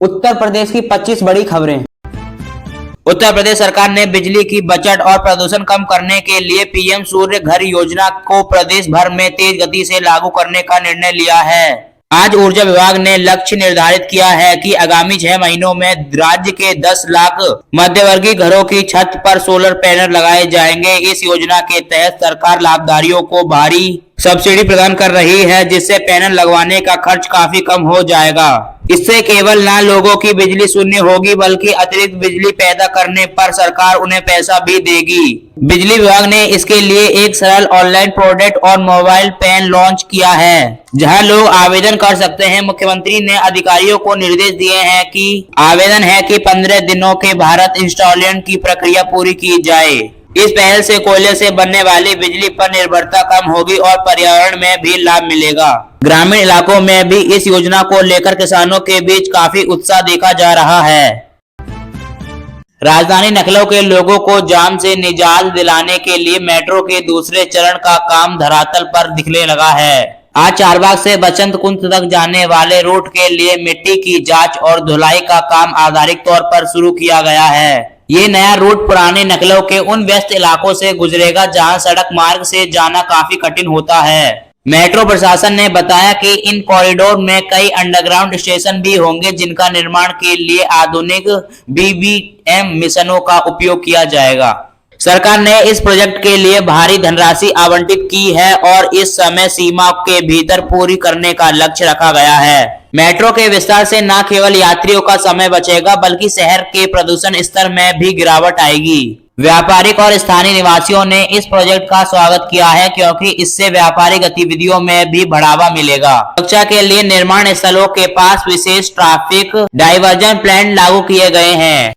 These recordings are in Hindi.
उत्तर प्रदेश की 25 बड़ी खबरें। उत्तर प्रदेश सरकार ने बिजली की बचत और प्रदूषण कम करने के लिए पीएम सूर्य घर योजना को प्रदेश भर में तेज गति से लागू करने का निर्णय लिया है। आज ऊर्जा विभाग ने लक्ष्य निर्धारित किया है कि आगामी 6 महीनों में राज्य के 10 लाख मध्यवर्गीय घरों की छत पर सोलर पैनल लगाए जाएंगे। इस योजना के तहत सरकार लाभधारियों को भारी सब्सिडी प्रदान कर रही है, जिससे पैनल लगवाने का खर्च काफी कम हो जाएगा। इससे केवल न लोगों की बिजली शून्य होगी, बल्कि अतिरिक्त बिजली पैदा करने पर सरकार उन्हें पैसा भी देगी। बिजली विभाग ने इसके लिए एक सरल ऑनलाइन प्रोडक्ट और मोबाइल पैन लॉन्च किया है, जहां लोग आवेदन कर सकते हैं। मुख्यमंत्री ने अधिकारियों को निर्देश दिए हैं कि आवेदन है कि 15 दिनों के भारत इंस्टॉलेशन की प्रक्रिया पूरी की जाए। इस पहल से कोयले से बनने वाली बिजली पर निर्भरता कम होगी और पर्यावरण में भी लाभ मिलेगा। ग्रामीण इलाकों में भी इस योजना को लेकर किसानों के बीच काफी उत्साह देखा जा रहा है। राजधानी लखनऊ के लोगों को जाम से निजात दिलाने के लिए मेट्रो के दूसरे चरण का काम धरातल पर दिखने लगा है। आज चारबाग से बसंत कुंज तक जाने वाले रूट के लिए मिट्टी की जांच और धुलाई का काम आधारिक तौर पर शुरू किया गया है। ये नया रूट पुराने लखनऊ के उन व्यस्त इलाकों से गुजरेगा जहां सड़क मार्ग से जाना काफी कठिन होता है। मेट्रो प्रशासन ने बताया कि इन कॉरिडोर में कई अंडरग्राउंड स्टेशन भी होंगे, जिनका निर्माण के लिए आधुनिक बीबीएम मिशनों का उपयोग किया जाएगा। सरकार ने इस प्रोजेक्ट के लिए भारी धनराशि आवंटित की है और इस समय सीमा के भीतर पूरी करने का लक्ष्य रखा गया है। मेट्रो के विस्तार से न केवल यात्रियों का समय बचेगा, बल्कि शहर के प्रदूषण स्तर में भी गिरावट आएगी। व्यापारिक और स्थानीय निवासियों ने इस प्रोजेक्ट का स्वागत किया है, क्योंकि इससे व्यापारिक गतिविधियों में भी बढ़ावा मिलेगा। सुरक्षा के लिए निर्माण स्थलों के पास विशेष ट्रैफिक डाइवर्जन प्लान लागू किए गए हैं।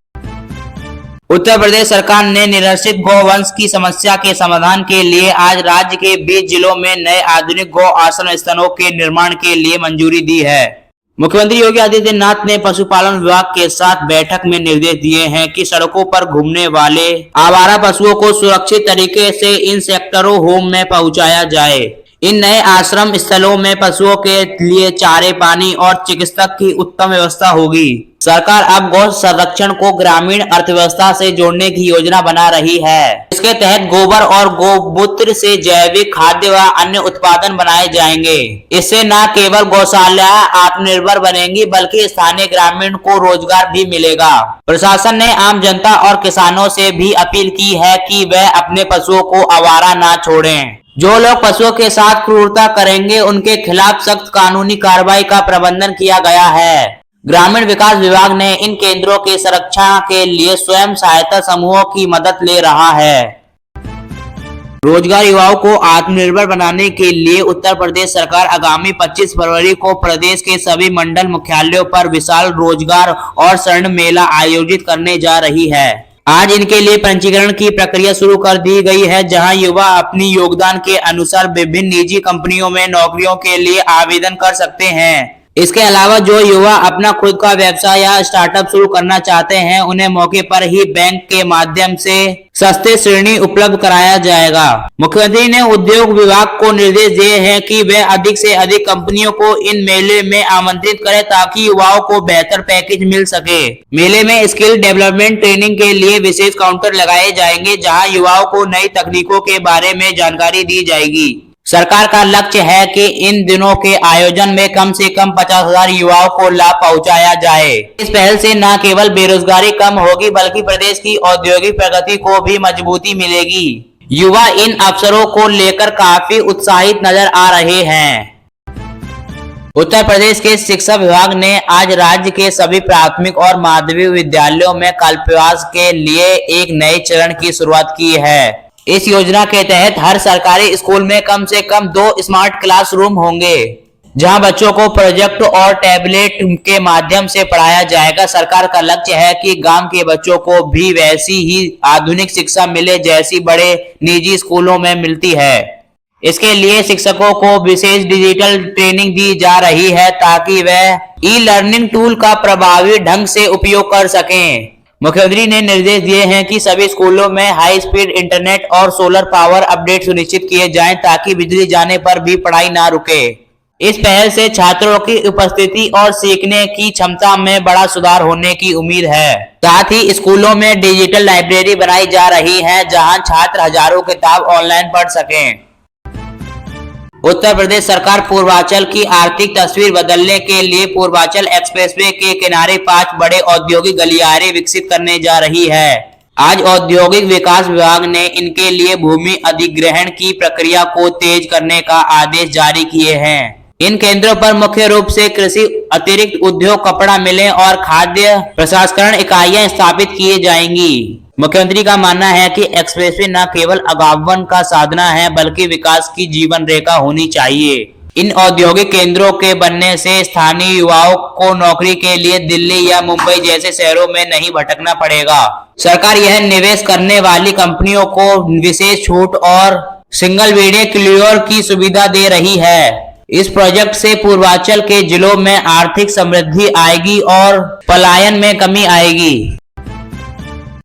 उत्तर प्रदेश सरकार ने निरक्षित गौवंश की समस्या के समाधान के लिए आज राज्य के 20 जिलों में नए आधुनिक गौ आश्रय स्थलों के निर्माण के लिए मंजूरी दी है। मुख्यमंत्री योगी आदित्यनाथ ने पशुपालन विभाग के साथ बैठक में निर्देश दिए हैं कि सड़कों पर घूमने वाले आवारा पशुओं को सुरक्षित तरीके से इन सेक्टरों होम में पहुंचाया जाए। इन नए आश्रम स्थलों में पशुओं के लिए चारे, पानी और चिकित्सक की उत्तम व्यवस्था होगी। सरकार अब गौ संरक्षण को ग्रामीण अर्थव्यवस्था से जोड़ने की योजना बना रही है। इसके तहत गोबर और गोमूत्र से जैविक खाद्य व अन्य उत्पादन बनाए जाएंगे। इससे न केवल गौशाला आत्मनिर्भर बनेंगी, बल्कि स्थानीय ग्रामीण को रोजगार भी मिलेगा। प्रशासन ने आम जनता और किसानों से भी अपील की है कि वह अपने पशुओं को आवारा न छोड़ें। जो लोग पशुओं के साथ क्रूरता करेंगे, उनके खिलाफ सख्त कानूनी कार्रवाई का प्रबंधन किया गया है। ग्रामीण विकास विभाग ने इन केंद्रों की सुरक्षा के लिए स्वयं सहायता समूहों की मदद ले रहा है। रोजगार युवाओं को आत्मनिर्भर बनाने के लिए उत्तर प्रदेश सरकार आगामी 25 फरवरी को प्रदेश के सभी मंडल मुख्यालयों पर विशाल रोजगार और स्वर्ण मेला आयोजित करने जा रही है। आज इनके लिए पंजीकरण की प्रक्रिया शुरू कर दी गई है, जहां युवा अपनी योगदान के अनुसार विभिन्न निजी कंपनियों में नौकरियों के लिए आवेदन कर सकते हैं। इसके अलावा जो युवा अपना खुद का व्यवसाय या स्टार्टअप शुरू करना चाहते हैं, उन्हें मौके पर ही बैंक के माध्यम से सस्ते ऋण उपलब्ध कराया जाएगा। मुख्यमंत्री ने उद्योग विभाग को निर्देश दिए हैं कि वे अधिक से अधिक कंपनियों को इन मेले में आमंत्रित करें, ताकि युवाओं को बेहतर पैकेज मिल सके। मेले में स्किल डेवलपमेंट ट्रेनिंग के लिए विशेष काउंटर लगाए जाएंगे, जहां युवाओं को नई तकनीकों के बारे में जानकारी दी जाएगी। सरकार का लक्ष्य है कि इन दिनों के आयोजन में कम से कम 50,000 युवाओं को लाभ पहुंचाया जाए। इस पहल से न केवल बेरोजगारी कम होगी, बल्कि प्रदेश की औद्योगिक प्रगति को भी मजबूती मिलेगी। युवा इन अवसरों को लेकर काफी उत्साहित नजर आ रहे हैं। उत्तर प्रदेश के शिक्षा विभाग ने आज राज्य के सभी प्राथमिक और माध्यमिक विद्यालयों में कल्पवास के लिए एक नए चरण की शुरुआत की है। इस योजना के तहत हर सरकारी स्कूल में कम से कम 2 स्मार्ट क्लासरूम होंगे, जहां बच्चों को प्रोजेक्ट और टैबलेट के माध्यम से पढ़ाया जाएगा। सरकार का लक्ष्य है कि गांव के बच्चों को भी वैसी ही आधुनिक शिक्षा मिले, जैसी बड़े निजी स्कूलों में मिलती है। इसके लिए शिक्षकों को विशेष डिजिटल ट्रेनिंग दी जा रही है, ताकि वह ई लर्निंग टूल का प्रभावी ढंग से उपयोग कर सकें। मुख्यमंत्री ने निर्देश दिए हैं कि सभी स्कूलों में हाई स्पीड इंटरनेट और सोलर पावर अपडेट सुनिश्चित किए जाएं, ताकि बिजली जाने पर भी पढ़ाई ना रुके। इस पहल से छात्रों की उपस्थिति और सीखने की क्षमता में बड़ा सुधार होने की उम्मीद है। साथ ही स्कूलों में डिजिटल लाइब्रेरी बनाई जा रही है, जहां छात्र हजारों किताब ऑनलाइन पढ़ सकें। उत्तर प्रदेश सरकार पूर्वांचल की आर्थिक तस्वीर बदलने के लिए पूर्वांचल एक्सप्रेसवे के किनारे 5 बड़े औद्योगिक गलियारे विकसित करने जा रही है। आज औद्योगिक विकास विभाग ने इनके लिए भूमि अधिग्रहण की प्रक्रिया को तेज करने का आदेश जारी किए हैं। इन केंद्रों पर मुख्य रूप से कृषि, अतिरिक्त उद्योग, कपड़ा मिलें और खाद्य प्रसंस्करण इकाइयां स्थापित की जाएंगी। मुख्यमंत्री का मानना है कि एक्सप्रेसवे न केवल आवागमन का साधन है, बल्कि विकास की जीवन रेखा होनी चाहिए। इन औद्योगिक केंद्रों के बनने से स्थानीय युवाओं को नौकरी के लिए दिल्ली या मुंबई जैसे शहरों में नहीं भटकना पड़ेगा। सरकार यह निवेश करने वाली कंपनियों को विशेष छूट और सिंगल विंडो क्लियर की सुविधा दे रही है। इस प्रोजेक्ट से पूर्वांचल के जिलों में आर्थिक समृद्धि आएगी और पलायन में कमी आएगी।